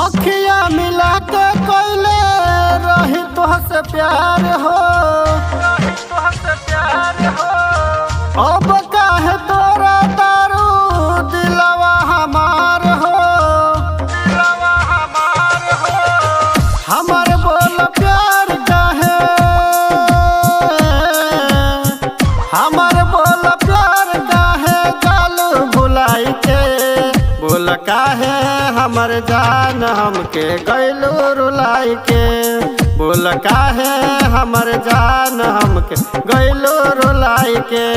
अखिया मिला के कोइले रही तोहसे प्यार हो, अब काहे तोरा दारू दिलवा हमार हो, हमार बोल प्यार काहे, हमार बोल प्यार काहे चालू भुलाई के, बोल काहे हमर जान हमके गइलू रुलाई के, बोल काहे हमर जान हमके गइलू रुलाई के।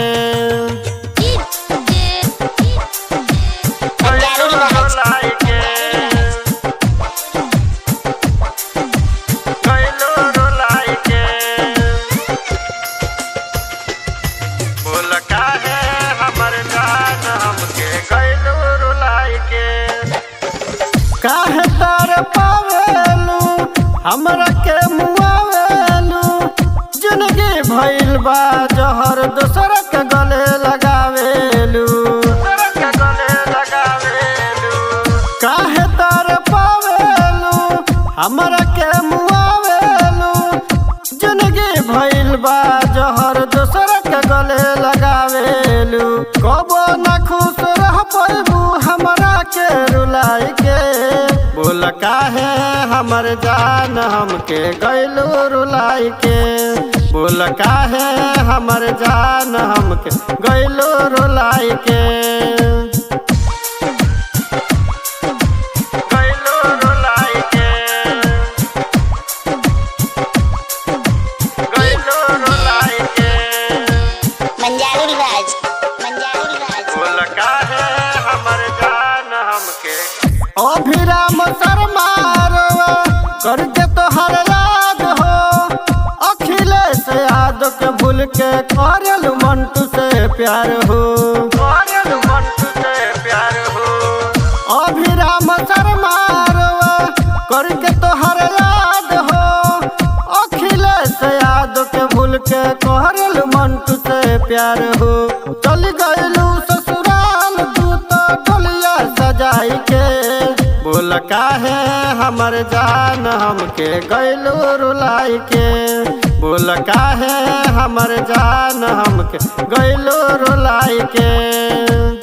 काहे तार पावेलू हमरा के मुआवेलू, जिंदगी भइल बा जहर दोसर के गले लगावेलू, काहे तार पावेलू हमरा के मुआवेलू, जिंदगी भइल बा जहर दोसर के गले लगावेलू, कबो ना खुश रह पैबू हमरा के रुलाई के, बोल काहे हमर जान हमके गइलू रुलाई के, बोल काहे हमर जान हमके गइलू रुलाई के। अभिराम शर्मा रोवा करके तोहर याद हो, अखिलेश यादव के भूल के करल मंटू से प्यार हो, अभिराम शर्मा रोवा करके तोहर याद हो, अखिलेश यादव के भूल के करल मंटू से प्यार हो, चल गइलू ससुराल तू तो डोलिया सजाई के, बोल काहे हमर जान हमके गइलू रुलाई के, बोल काहे हमर जान हमके गइलू रुलाई के।